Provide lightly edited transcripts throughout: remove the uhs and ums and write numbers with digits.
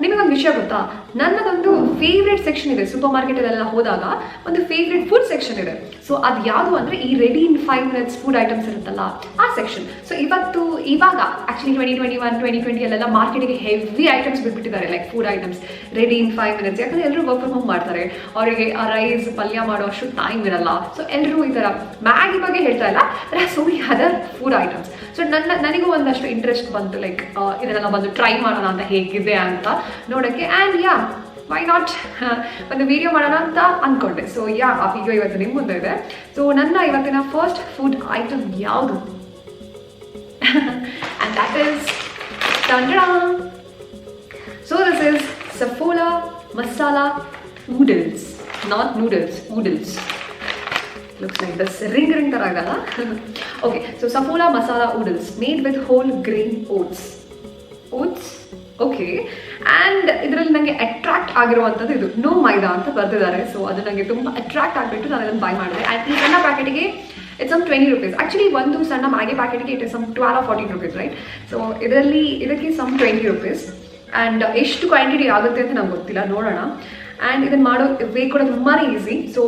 ನಿಮಗೊಂದು ವಿಷಯ ಗೊತ್ತಾ, ನನ್ನದೊಂದು ಫೇವ್ರೆಟ್ ಸೆಕ್ಷನ್ ಇದೆ ಸೂಪರ್ ಮಾರ್ಕೆಟಲ್ಲೆಲ್ಲ ಹೋದಾಗ, ಒಂದು ಫೇವ್ರೆಟ್ ಫುಡ್ ಸೆಕ್ಷನ್ ಇದೆ. ಸೊ ಅದು ಯಾವುದು ಅಂದರೆ ಈ ready in 5 minutes food items ಇರುತ್ತಲ್ಲ ಆ ಸೆಕ್ಷನ್. ಸೊ ಇವಾಗ ಆ್ಯಕ್ಚುಲಿ 2021 2020 ಅಲ್ಲೆಲ್ಲ ಮಾರ್ಕೆಟಿಗೆ ಹೆವಿ ಐಟಮ್ಸ್ ಬಿಟ್ಬಿಟ್ಟಿದ್ದಾರೆ, like food items ready in 5 minutes. ಯಾಕಂದರೆ ಎಲ್ಲರೂ ವರ್ಕ್ ಫ್ರಮ್ ಹೋಮ್ ಮಾಡ್ತಾರೆ, ಅವರಿಗೆ ಆ ರೈಸ್ ಪಲ್ಯ ಮಾಡೋ ಅಷ್ಟು ಟೈಮ್ ಇರಲ್ಲ. ಸೊ ಎಲ್ಲರೂ ಈ ಥರ ಮ್ಯಾಗಿ ಬಗ್ಗೆ ಹೇಳ್ತಾ ಇಲ್ಲ, so many other food items. So ನನಗೂ ಒಂದಷ್ಟು ಇಂಟ್ರೆಸ್ಟ್ ಬಂತು, ಲೈಕ್ ಇದನ್ನೆಲ್ಲ ಬಂದು ಟ್ರೈ ಮಾಡೋಣ ಅಂತ, ಹೇಗಿದೆ ಅಂತ ನೋಡೋಕ್ಕೆ. ಆ್ಯಂಡ್ ಯಾ, ವೈ ನಾಟ್ ಒಂದು ವಿಡಿಯೋ ಮಾಡೋಣ ಅಂತ ಅಂದ್ಕೊಂಡೆ. ಸೊ ಯಾ, ಆ ವಿಡಿಯೋ ಇವತ್ತು ನಿಮ್ಮ ಮುಂದೆ ಇದೆ. ಸೊ ನನ್ನ ಇವತ್ತಿನ ಫಸ್ಟ್ ಫುಡ್ ಐಟಮ್ ಯಾವುದು? ಆ್ಯಂಡ್ ದ್ಯಾಟ್ ಈಸ್ ತಂಡಾ. So this is Saffola masala oodles, not noodles, oodles. Looks like this ring ತರ ಆಗಲ್ಲ. Okay, so Saffola masala oodles made with whole grain oats. Okay. And ಇದರಲ್ಲಿ ನನಗೆ ಅಟ್ರಾಕ್ಟ್ ಆಗಿರುವಂಥದ್ದು ಇದು ನೋ ಮೈದಾ ಅಂತ ಬರ್ತಿದ್ದಾರೆ. ಸೊ ಅದು ನನಗೆ ತುಂಬ ಅಟ್ರಾಕ್ಟ್ ಆಗಿಬಿಟ್ಟು ನಾನು ಅದನ್ನು ಬೈ ಮಾಡಿದೆ. ಆ್ಯಂಡ್ ಈ ಸಣ್ಣ ಪ್ಯಾಕೆಟಿಗೆ ಇಟ್ಸ್ ಸಮ್ 20 rupees. ಆ್ಯಕ್ಚುಲಿ ಒಂದು ಸಣ್ಣ ಮ್ಯಾಗಿ ಪ್ಯಾಕೆಟಿಗೆ it is some 12 or 14 rupees, right? So ಇದಕ್ಕೆ ಸಮ್ 20 rupees. ಆ್ಯಂಡ್ ಎಷ್ಟು ಕ್ವಾಂಟಿಟಿ ಆಗುತ್ತೆ ಅಂತ ನಂಗೆ ಗೊತ್ತಿಲ್ಲ, ನೋಡೋಣ. ಆ್ಯಂಡ್ ಇದನ್ನು ಮಾಡೋ ವೇ ಕೂಡ ತುಂಬಾ ಈಸಿ. ಸೊ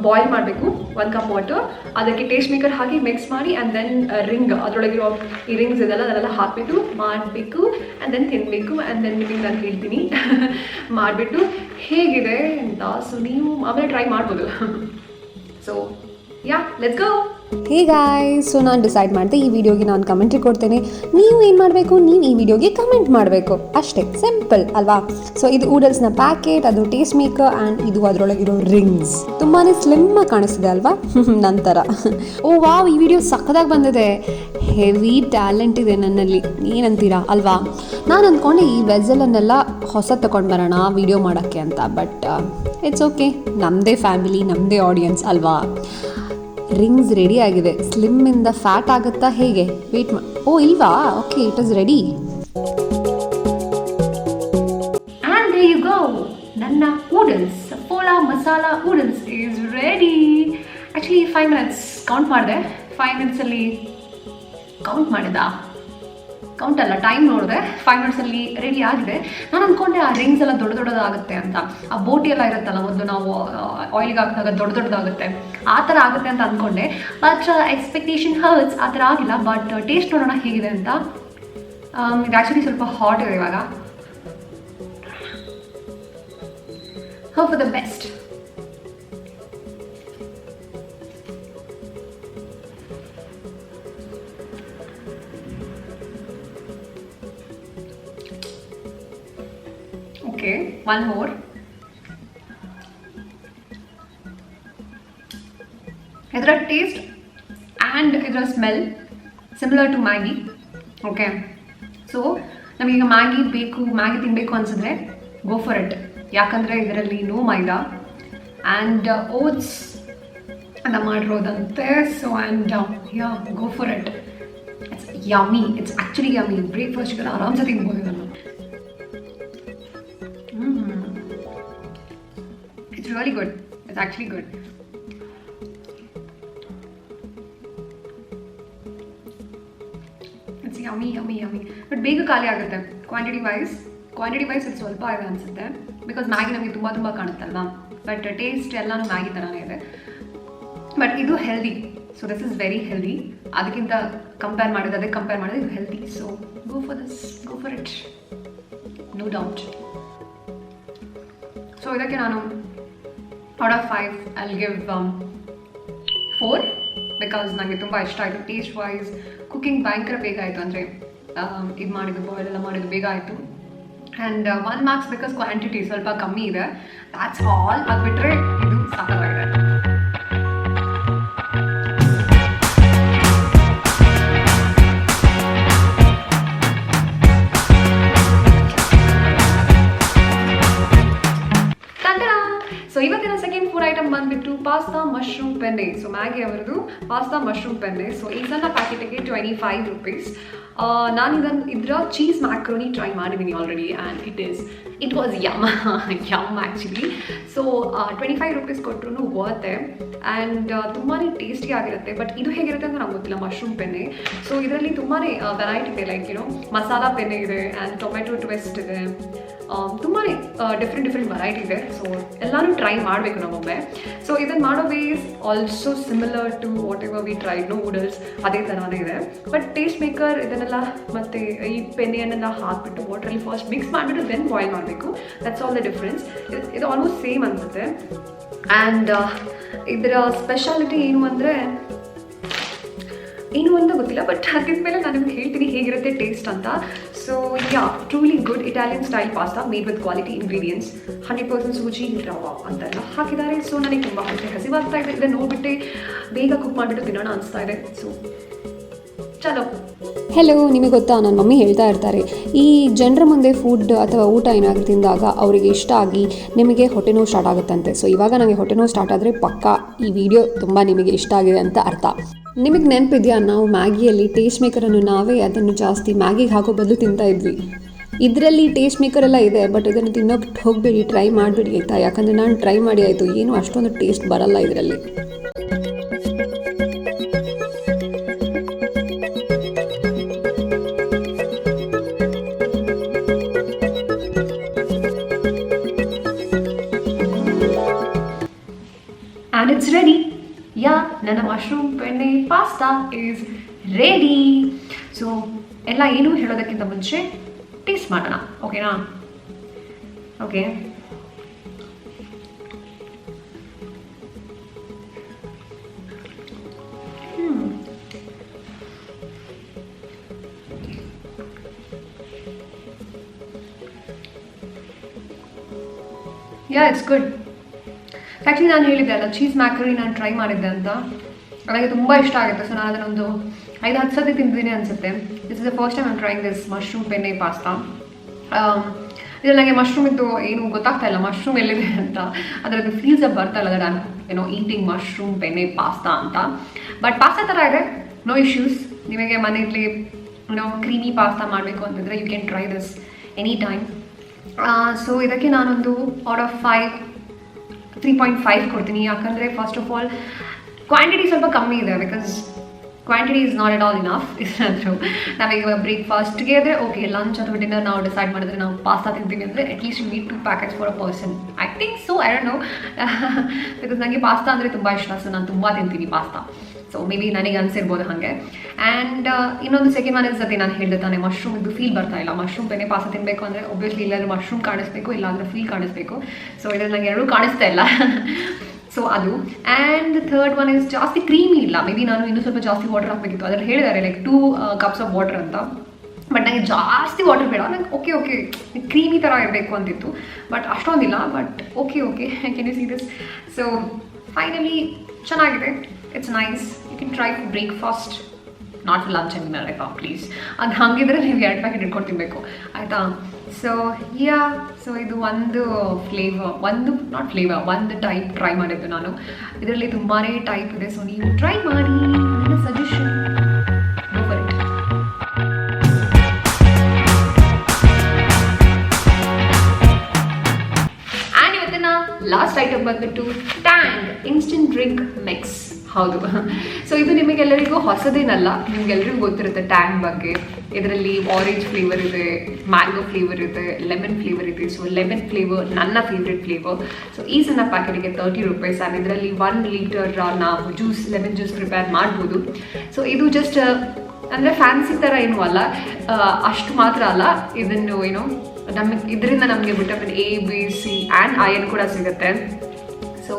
ಬಾಯ್ಲ್ ಮಾಡಬೇಕು 1 cup ವಾಟರ್, ಅದಕ್ಕೆ ಟೇಸ್ಟ್ ಮೇಕರ್ ಹಾಕಿ ಮಿಕ್ಸ್ ಮಾಡಿ, ಆ್ಯಂಡ್ ದೆನ್ ರಿಂಗ್, ಅದರೊಳಗಿರೋ ಈ ರಿಂಗ್ಸ್ ಇದೆಲ್ಲ ಅದನ್ನೆಲ್ಲ ಹಾಕಿಬಿಟ್ಟು ಮಾಡಬೇಕು, ಆ್ಯಂಡ್ ದೆನ್ ತಿನ್ನಬೇಕು. ಆ್ಯಂಡ್ ದೆನ್ ನಿಮಗೆ ನಾನು ಹೇಳ್ತೀನಿ ಮಾಡಿಬಿಟ್ಟು ಹೇಗಿದೆ ಅಂತ. ಸೊ ನೀವು ಆಮೇಲೆ ಟ್ರೈ ಮಾಡ್ಬೋದು. So yeah, let's go. Hey guys, so ನಾನು ಡಿಸೈಡ್ ಮಾಡಿದೆ ಈ ವಿಡಿಯೋಗೆ ನಾನು ಕಮೆಂಟ್ರಿ ಕೊಡ್ತೇನೆ. ನೀವು ಏನು ಮಾಡಬೇಕು, ನೀವು ಈ ವಿಡಿಯೋಗೆ ಕಮೆಂಟ್ ಮಾಡಬೇಕು, ಅಷ್ಟೇ, ಸಿಂಪಲ್ ಅಲ್ವಾ? ಸೊ ಇದು ಊಡಲ್ಸ್ನ ಪ್ಯಾಕೆಟ್, ಅದು ಟೇಸ್ಟ್ ಮೇಕರ್, ಆ್ಯಂಡ್ ಇದು ಅದರೊಳಗಿರೋ ರಿಂಗ್ಸ್. ತುಂಬಾ ಸ್ಲಿಮ್ಮಾಗಿ ಕಾಣಿಸ್ತಿದೆ ಅಲ್ವಾ ನಂತರ. ಓ ವಾವ್, ಈ ವಿಡಿಯೋ ಸಕ್ಕದಾಗಿ ಬಂದಿದೆ. ಹೆವಿ ಟ್ಯಾಲೆಂಟ್ ಇದೆ ನನ್ನಲ್ಲಿ, ಏನಂತೀರಾ ಅಲ್ವಾ? ನಾನು ಅಂದ್ಕೊಂಡೆ ಈ ವೆಜಲನ್ನೆಲ್ಲ ಹೊಸ ತೊಗೊಂಡು ಬರೋಣ ವಿಡಿಯೋ ಮಾಡೋಕ್ಕೆ ಅಂತ, ಬಟ್ ಇಟ್ಸ್ ಓಕೆ, ನಮ್ಮದೇ ಫ್ಯಾಮಿಲಿ, ನಮ್ಮದೇ ಆಡಿಯನ್ಸ್ ಅಲ್ವಾ? ರಿಂಗ್ಸ್ ರೆಡಿ ಆಗಿದೆ. ಸ್ಲಿಮ್ಮಿಂದ ಫ್ಯಾಟ್ ಆಗುತ್ತಾ ಹೇಗೆ? ವೇಟ್ ಓ ಇಲ್ವಾ? Okay, it is ready. And there you go, ನನ್ನ oodles Saffola masala oodles is ready. Actually 5 minutes count ಮಾಡಿದೆ. 5 minutesಲ್ಲಿ ಕೌಂಟ್ ಅಲ್ಲ, ಟೈಮ್ ನೋಡಿದೆ. 5 minutesಲ್ಲಿ ರೆಡಿ ಆಗಿದೆ. ನಾನು ಅಂದ್ಕೊಂಡೆ ಆ ರಿಂಗ್ಸ್ ಎಲ್ಲ ದೊಡ್ಡದಾಗುತ್ತೆ ಅಂತ, ಆ ಬೋಟಿ ಎಲ್ಲ ಇರುತ್ತಲ್ಲ ಮೊದಲು ನಾವು ಆಯಿಲ್ಗೆ ಹಾಕಿದಾಗ ದೊಡ್ಡದಾಗುತ್ತೆ, ಆ ಥರ ಆಗುತ್ತೆ ಅಂತ ಅಂದ್ಕೊಂಡೆ. ಬಟ್ ಎಕ್ಸ್ಪೆಕ್ಟೇಷನ್ ಹರ್ಟ್ಸ್, ಆ ಥರ ಆಗಿಲ್ಲ. ಬಟ್ ಟೇಸ್ಟ್ ನೋಡೋಣ ಹೇಗಿದೆ ಅಂತ. ಇದು ಆ್ಯಕ್ಚುಲಿ ಸ್ವಲ್ಪ ಹಾಟ್ ಇದೆ ಇವಾಗ. Hope for the best. Okay, one more. ಇದರ ಟೇಸ್ಟ್ ಆ್ಯಂಡ್ ಇದರ smell similar to Maggi. Okay, so ನಮಗೀಗ ಮ್ಯಾಗಿ ತಿನ್ನಬೇಕು ಅನಿಸಿದ್ರೆ ಗೋ ಫಾರ್ ಇಟ್. ಯಾಕಂದರೆ ಇದರಲ್ಲಿ ನೋ ಮೈದಾ ಆ್ಯಂಡ್ ಓಟ್ಸ್ ಅಂತ ಮಾಡಿರೋದಂತೆ. So and yeah, go for it. It's yummy, it's actually yummy. ಬ್ರೇಕ್ಫಾಸ್ಟ್ಗೆಲ್ಲ ಆರಾಮ್ಸೆ ತಿನ್ಬೋದು ಇದನ್ನು. It's really good. It's actually good. It's yummy. But ಬೇಗ ಖಾಲಿ ಆಗುತ್ತೆ. ಕ್ವಾಂಟಿಟಿ ವೈಸ್ ಇದು ಸ್ವಲ್ಪ ಇದೆ ಅನಿಸುತ್ತೆ, ಬಿಕಾಸ್ ಮ್ಯಾಗಿ ನಮಗೆ ತುಂಬ ಕಾಣುತ್ತಲ್ವಾ. ಬಟ್ ಟೇಸ್ಟ್ ಎಲ್ಲನೂ ಮ್ಯಾಗಿ ಥರನೇ ಇದೆ. ಬಟ್ ಇದು healthy. So this is very healthy. ಅದಕ್ಕಿಂತ ಕಂಪೇರ್ ಮಾಡಿದ್ರೆ ಇದು healthy. So go for it, no doubt. So ಇದಕ್ಕೆ ನಾನು out of 5 I'll give 4, because ನನಗೆ ತುಂಬ ಇಷ್ಟ ಆಯಿತು. ಟೇಸ್ಟ್ ವೈಸ್, ಕುಕಿಂಗ್ ಭಯಂಕರ ಬೇಗ ಆಯಿತು. ಅಂದರೆ ಇದು ಮಾಡಿದ್ದು, ಬಾಯ್ಲ್ ಎಲ್ಲ ಮಾಡಿದ್ದು ಬೇಗ ಆಯಿತು. ಆ್ಯಂಡ್ 1 marks ಬಿಕಾಸ್ ಕ್ವಾಂಟಿಟಿ ಸ್ವಲ್ಪ ಕಮ್ಮಿ ಇದೆ. That's all. ಆಗಿಬಿಟ್ರೆ ಇದು ಸಾಕಾಗಿದೆ. ಸೊ ಇವತ್ತಿನ ಸೆಕೆಂಡ್ ಫುಡ್ ಐಟಮ್ ಬಂದ್ಬಿಟ್ಟು ಬಂದ್ಬಿಟ್ಟು pasta mushroom penne. So Maggi ಅವರದು ಪಾಸ್ತಾ ಮಶ್ರೂಮ್ ಪೆನ್ನೆ. ಸೊ ಈ ಸಣ್ಣ ಪ್ಯಾಕೆಟಿಗೆ 25 rupees. ನಾನು ಇದರ ಚೀಸ್ ಮ್ಯಾಕ್ರೋನಿ ಟ್ರೈ ಮಾಡಿದ್ದೀನಿ already and it was yum actually. So 25 rupees ಕೊಟ್ಟರು ವರ್ತೆ ಆ್ಯಂಡ್ ತುಂಬಾ ಟೇಸ್ಟಿ ಆಗಿರುತ್ತೆ. ಬಟ್ ಇದು ಹೇಗಿರುತ್ತೆ ಅಂತ ನಂಗೆ ಗೊತ್ತಿಲ್ಲ, ಮಶ್ರೂಮ್ ಪೆನ್ನೆ. ಸೊ ಇದರಲ್ಲಿ ತುಂಬಾ ವೆರೈಟಿ ಇದೆ, ಲೈಕ್ ಮಸಾಲಾ ಪೆನ್ನೆ ಇದೆ ಆ್ಯಂಡ್ ಟೊಮೆಟೊ ಟ್ವಿಸ್ಟ್ ಇದೆ, ತುಂಬಾ ಡಿಫ್ರೆಂಟ್ ವೆರೈಟಿ ಇದೆ. ಸೊ ಎಲ್ಲನೂ ಟ್ರೈ ಮಾಡಬೇಕು ನಮ್ಮೊಮ್ಮೆ. ಸೊ ಇದನ್ನು ಮಾಡೋ ways also similar to whatever we try noodles, ಅದೇ ಥರನೇ ಇದೆ. ಬಟ್ ಟೇಸ್ಟ್ ಮೇಕರ್ ಇದನ್ನೆಲ್ಲ ಮತ್ತು ಈ ಪೆನ್ನೆಯನ್ನೆಲ್ಲ ಹಾಕಿಬಿಟ್ಟು ವಾಟ್ರಲ್ಲಿ ಫಸ್ಟ್ ಮಿಕ್ಸ್ ಮಾಡಿಬಿಟ್ಟು ದೆನ್ ಬಾಯ್ಲ್ ಮಾಡಬೇಕು. That's all the difference. ಇದು ಆಲ್ಮೋಸ್ಟ್ ಸೇಮ್ ಅನಿಸುತ್ತೆ. ಆ್ಯಂಡ್ ಇದರ ಸ್ಪೆಷಾಲಿಟಿ ಏನು ಅಂತ ಗೊತ್ತಿಲ್ಲ, ಬಟ್ ಅದಿದ್ಮೇಲೆ ನಾನು ನಿಮ್ಗೆ ಹೇಳ್ತೀನಿ ಹೇಗಿರುತ್ತೆ ಟೇಸ್ಟ್ ಅಂತ. So truly good Italian style pasta made with quality ingredients. 100% ಸೂಜಿ ರವಾ ಅಂತೆಲ್ಲ ಹಾಕಿದ್ದಾರೆ. ಸೊ ನನಗೆ ತುಂಬ ಹಸಿವಾಗ್ತಾ ಇದೆ. ಇದನ್ನು ನೋಡ್ಬಿಟ್ಟು ಬೇಗ ಕುಕ್ ಮಾಡಿಬಿಟ್ಟು ತಿನ್ನೋಣ ಅನಿಸ್ತಾ ಇದೆ. ಸೊ ಚಲೋ. ಹೆಲೋ, ನಿಮಗೆ ಗೊತ್ತಾ, ನನ್ನ ಮಮ್ಮಿ ಹೇಳ್ತಾ ಇರ್ತಾರೆ, ಈ ಜನರ ಮುಂದೆ ಫುಡ್ ಅಥವಾ ಊಟ ಏನಾದರೂ ತಿಂದಾಗ ಅವರಿಗೆ ಇಷ್ಟ ಆಗಿ ನಿಮಗೆ ಹೊಟ್ಟೆ ನೋವು ಸ್ಟಾರ್ಟ್ ಆಗುತ್ತಂತೆ. ಸೊ ಇವಾಗ ನನಗೆ ಹೊಟ್ಟೆ ನೋವು ಸ್ಟಾರ್ಟ್ ಆದರೆ ಪಕ್ಕಾ ಈ ವಿಡಿಯೋ ತುಂಬ ನಿಮಗೆ ಇಷ್ಟ ಆಗಿದೆ ಅಂತ ಅರ್ಥ. ನಿಮಗೆ ನೆನಪಿದೆಯಾ, ನಾವು ಮ್ಯಾಗಿಯಲ್ಲಿ ಟೇಸ್ಟ್ ಮೇಕರನ್ನು ನಾವೇ ಅದನ್ನು ಜಾಸ್ತಿ ಮ್ಯಾಗಿಗೆ ಹಾಕೋ ಬದಲು ತಿಂತಾ ಇದ್ವಿ. ಇದರಲ್ಲಿ ಟೇಸ್ಟ್ ಮೇಕರ್ ಎಲ್ಲ ಇದೆ, ಬಟ್ ಇದನ್ನು ತಿನ್ನೋಕೆ ಹೋಗಬೇಡಿ, ಟ್ರೈ ಮಾಡಿಬಿಡಿ ಆಯಿತಾ. ಯಾಕಂದರೆ ನಾನು ಟ್ರೈ ಮಾಡಿ ಆಯಿತು, ಏನು ಅಷ್ಟೊಂದು ಟೇಸ್ಟ್ ಬರಲ್ಲ ಇದರಲ್ಲಿ. And it's ready. ನನ್ನ mushroom penne pasta is ready. So ಎಲ್ಲ ಏನು ಹೇಳೋದಕ್ಕಿಂತ ಮುಂಚೆ ಟೇಸ್ಟ್ ಮಾಡೋಣ, ಓಕೆನಾ? Okay, it's good. ಆ್ಯಕ್ಚುಲಿ ನಾನು ಹೇಳಿದ್ದೆ ಅಲ್ಲ, ಚೀಸ್ ಮ್ಯಾಕ್ರೋನಿ ನಾನು ಟ್ರೈ ಮಾಡಿದ್ದೆ ಅಂತ, ನನಗೆ ತುಂಬ ಇಷ್ಟ ಆಗುತ್ತೆ. ಸೊ ನಾನು ಅದನ್ನೊಂದು 5-10 ಸತಿ ತಿಂದಿದ್ದೀನಿ ಅನಿಸುತ್ತೆ. This is the first time I'm trying this mushroom penne pasta. ಇದು ನನಗೆ ಮಶ್ರೂಮ್ ಇದ್ದು ಏನು ಗೊತ್ತಾಗ್ತಾ ಇಲ್ಲ, ಮಶ್ರೂಮ್ ಎಲ್ಲಿದೆ ಅಂತ. ಅದರದ್ದು ಫೀಲ್ಸ್ ಬರ್ತಾ ಇಲ್ಲ, that I'm eating mushroom penne pasta ಅಂತ. ಬಟ್ ಪಾಸ್ತಾ ಥರ ಇದೆ, ನೋ ಇಶ್ಯೂಸ್. ನಿಮಗೆ ಮನೆಯಲ್ಲಿ ಕ್ರೀಮಿ ಪಾಸ್ತಾ ಮಾಡಬೇಕು ಅಂತಂದರೆ you can try this any time. So ಇದಕ್ಕೆ ನಾನೊಂದು ಔಟ್ ಆಫ್ 3.5 ಕೊಡ್ತೀನಿ. ಯಾಕಂದರೆ ಫಸ್ಟ್ ಆಫ್ ಆಲ್ ಕ್ವಾಂಟಿಟಿ ಸ್ವಲ್ಪ ಕಮ್ಮಿ ಇದೆ, because quantity is not at all enough. ಇದ್ರಾದ್ರು ನಾವೀಗ ಬ್ರೇಕ್ಫಾಸ್ಟ್ಗೆ ಆದರೆ ಓಕೆ, ಲಂಚ್ ಅಥವಾ ಡಿನ್ನರ್ ನಾವು ಡಿಸೈಡ್ ಮಾಡಿದ್ರೆ ನಾವು ಪಾಸ್ತಾ ತಿಂತೀವಿ ಅಂದರೆ at least you need 2 packets for a person. I think so, I don't know, because ನನಗೆ ಪಾಸ್ತಾ ಅಂದರೆ ತುಂಬ ಇಷ್ಟ. ಸೊ ನಾನು ತುಂಬ ತಿಂತೀನಿ ಪಾಸ್ತಾ. ಸೊ ಮೇ ಬಿ ನನಗೆ ಅನಿಸಿರ್ಬೋದು ಹಾಗೆ. ಆ್ಯಂಡ್ ಇನ್ನೊಂದು ಸೆಕೆಂಡ್ ಒನ್ ಇಸ್ ಅದೇ ನಾನು ಹೇಳಿದೆ ತಾನೆ, ಮಶ್ರೂಮ್ ಇದು ಫೀಲ್ ಬರ್ತಾ ಇಲ್ಲ. ಮಶ್ರೂಮ್ ಪೆನ್ನೆ ಪಾಸ್ತಾ ತಿನ್ನಬೇಕು ಅಂದರೆ ಒಬ್ವಿಯಸ್ಲಿ ಇಲ್ಲಾಂದ್ರೆ ಮಶ್ರೂಮ್ ಕಾಣಿಸ್ಬೇಕು, ಇಲ್ಲಾಂದ್ರೆ ಫೀಲ್ ಕಾಣಿಸ್ಬೇಕು. ಸೊ ಇದ್ರಲ್ಲಿ ನನಗೆ ಎರಡೂ ಕಾಣಿಸ್ತಾ ಇಲ್ಲ. ಸೊ ಅದು. ಆ್ಯಂಡ್ ಥರ್ಡ್ ಒನ್ ಇಸ್ ಜಾಸ್ತಿ ಕ್ರೀಮಿ ಇಲ್ಲ. ಮೇ ಬಿ ನಾನು ಇನ್ನೂ ಸ್ವಲ್ಪ ಜಾಸ್ತಿ ವಾಟರ್ ಹಾಕಬೇಕಿತ್ತು. ಅದ್ರಲ್ಲಿ ಹೇಳಿದ್ದಾರೆ ಲೈಕ್ 2 cups ಆಫ್ ವಾಟರ್ ಅಂತ. ಬಟ್ ನನಗೆ ಜಾಸ್ತಿ ವಾಟರ್ ಬೇಡ, ನಂಗೆ ಓಕೆ ಕ್ರೀಮಿ ಥರ ಇರಬೇಕು ಅಂತಿತ್ತು. ಬಟ್ ಅಷ್ಟೊಂದಿಲ್ಲ, but okay can you see this. So finally ಚೆನ್ನಾಗಿದೆ, it's nice. You can try for breakfast, not for lunch and dinner ಆಯಿತಾ ಪ್ಲೀಸ್. ಅದು ಹಾಗಿದ್ರೆ ನೀವು 2 ಪ್ಯಾಕೆಟ್ ಇಟ್ಕೊಂಡು ತಿನ್ನಬೇಕು ಆಯಿತಾ. ಸೊ ಸೊ ಇದು ಒಂದು ಒಂದು ಟೈಪ್ ಟ್ರೈ ಮಾಡಿದ್ದು ನಾನು. ಇದರಲ್ಲಿ ತುಂಬಾ ಟೈಪ್ ಇದೆ, ಸೊ ನೀವು ಟ್ರೈ ಮಾಡಿ. ನನ್ನ suggestion, go for it. And ಇವತ್ತಿನ ಲಾಸ್ಟ್ ಐಟಮ್ ಬಂದ್ಬಿಟ್ಟು ಟ್ಯಾಂಗ್ ಇನ್ಸ್ಟೆಂಟ್ ಡ್ರಿಂಕ್ ಮಿಕ್ಸ್. ಹೌದು, ಸೊ ಇದು ನಿಮಗೆಲ್ಲರಿಗೂ ಹೊಸದೇನಲ್ಲ, ನಿಮಗೆಲ್ಲರಿಗೂ ಗೊತ್ತಿರುತ್ತೆ ಟ್ಯಾಂಗ್ ಬಗ್ಗೆ. ಇದರಲ್ಲಿ ಆರೆಂಜ್ ಫ್ಲೇವರ್ ಇದೆ, ಮ್ಯಾಂಗೋ ಫ್ಲೇವರ್ ಇದೆ, ಲೆಮನ್ ಫ್ಲೇವರ್ ಇದೆ. ಸೊ ಲೆಮನ್ ಫ್ಲೇವರ್ ನನ್ನ ಫೇವ್ರೆಟ್ ಫ್ಲೇವರ್. ಸೊ ಈ ಸಣ್ಣ ಪ್ಯಾಕೆಟಿಗೆ 30 rupees. ಆ್ಯಂಡ್ ಇದರಲ್ಲಿ 1 ಲೀಟರ್ ನಾವು ಲೆಮನ್ ಜ್ಯೂಸ್ ಪ್ರಿಪೇರ್ ಮಾಡ್ಬೋದು. ಸೊ ಇದು ಜಸ್ಟ್ ಅಂದರೆ ಫ್ಯಾನ್ಸಿ ಥರ ಏನೂ ಅಲ್ಲ, ಅಷ್ಟು ಮಾತ್ರ ಅಲ್ಲ. ಇದನ್ನು ಇದರಿಂದ ನಮಗೆ vitamin A, B, C and iron ಕೂಡ ಸಿಗುತ್ತೆ. ಸೊ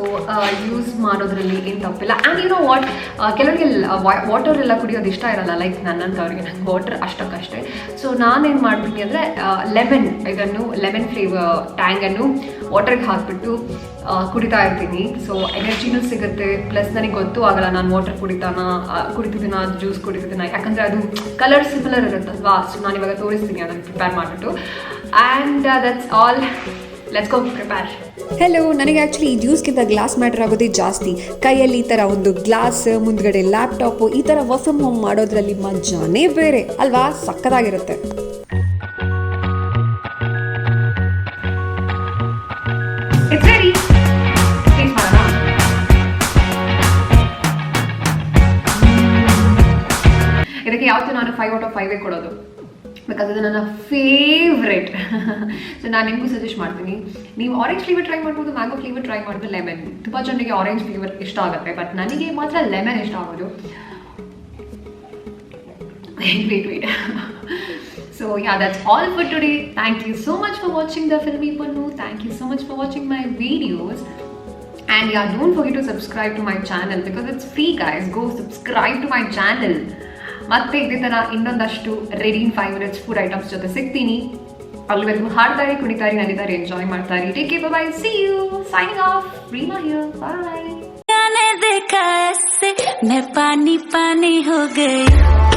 ಯೂಸ್ ಮಾಡೋದ್ರಲ್ಲಿ ಏನು ತಪ್ಪಿಲ್ಲ. ಆ್ಯಂಡ್ ಯು ನೋ ವಾಟ್, ಕೆಲವರಿಗೆ ವಾಟರ್ ಎಲ್ಲ ಕುಡಿಯೋದು ಇಷ್ಟ ಇರಲ್ಲ, ಲೈಕ್ ನನ್ನಂಥವ್ರಿಗೆ. ನಂಗೆ ವಾಟರ್ ಅಷ್ಟಕ್ಕಷ್ಟೇ. ಸೊ ನಾನೇನು ಮಾಡ್ತೀನಿ ಅಂದರೆ ಲೆಮನ್ ಫ್ಲೇವರ್ ಟ್ಯಾಂಗನ್ನು ವಾಟರ್ಗೆ ಹಾಕಿಬಿಟ್ಟು ಕುಡಿತಾ ಇರ್ತೀನಿ. ಸೊ ಎನರ್ಜಿನೂ ಸಿಗುತ್ತೆ, ಪ್ಲಸ್ ನನಗೆ ಗೊತ್ತೂ ಆಗಲ್ಲ ನಾನು ವಾಟರ್ ಕುಡಿತಿದ್ದೀನ ಜ್ಯೂಸ್ ಕುಡಿತಿದ್ದೀನ, ಯಾಕಂದರೆ ಅದು ಕಲರ್ ಸಿಮಿಲರ್ ಇರುತ್ತಲ್ವಾ. ಸೊ ನಾನು ಇವಾಗ ತೋರಿಸ್ತೀನಿ ಅದನ್ನು ಪ್ರಿಪೇರ್ ಮಾಡಿಬಿಟ್ಟು. And that's all. Let's go prepare. Hello, ನನಗೆ ಆ್ಯಕ್ಚುಲಿ ಈ ಜ್ಯೂಸ್ಗಿಂತ ಗ್ಲಾಸ್ ಮ್ಯಾಟರ್ ಆಗೋದೇ ಜಾಸ್ತಿ. ಕೈಯಲ್ಲಿ ಈ ಥರ ಒಂದು ಗ್ಲಾಸ್, ಮುಂದ್ಗಡೆ ಲ್ಯಾಪ್ಟಾಪು, ಈ ಥರ ವರ್ಕ್ ಫ್ರಮ್ ಹೋಮ್ ಮಾಡೋದ್ರಲ್ಲಿ ಮಜಾನೇ ಬೇರೆ ಅಲ್ವಾ? ಸಕ್ಕತ್ತಾಗಿರುತ್ತೆ. It's ready. Taste ಮಾಡೋಣ. ಇದಕ್ಕೆ ಯಾವತ್ತೂ ನಾನು 5 out of 5 ಕೊಡೋದು, ಬಿಕಾಸ್ ಇದು ನನ್ನ ಫೇವ್ರೆಟ್. ಸೊ ನಾನು ನಿಮಗೂ ಸಜೆಸ್ಟ್ ಮಾಡ್ತೀನಿ, ನೀವು ಆರೆಂಜ್ ಫ್ಲೇವರ್ ಟ್ರೈ ಮಾಡ್ಬೋದು, ಮ್ಯಾಂಗೋ ಫ್ಲೇವರ್ ಟ್ರೈ ಮಾಡ್ಬೋದು, ಲೆಮನ್. ತುಂಬ ಜನರಿಗೆ ಆರೆಂಜ್ ಫ್ಲೇವರ್ ಇಷ್ಟ ಆಗುತ್ತೆ, ಬಟ್ ನನಗೆ ಮಾತ್ರ ಲೆಮನ್ ಇಷ್ಟ ಆಗೋದು. wait. So yeah, that's all for today. Thank you so much for watching the Filmy Pannu. Thank you so much for watching my videos. And yeah, don't forget to subscribe to my channel because it's free, guys. Go subscribe to my channel. ಮತ್ತೆ ಇದೇ ಥರ ಇನ್ನೊಂದಷ್ಟು ready in 5 minutes food items ಜೊತೆ ಸಿಗ್ತೀನಿ. ಅಲ್ಲಿವರೆಗೂ ಹಾಡ್ತಾರೆ, ಕುಣಿತಾರೆ, ನಲಿತಾರೆ, ಎಂಜಾಯ್ ಮಾಡ್ತಾರೆ. Take care, bye, see you. Signing off, Reema here, bye. देखा ऐसे मैं पानी पानी हो गई.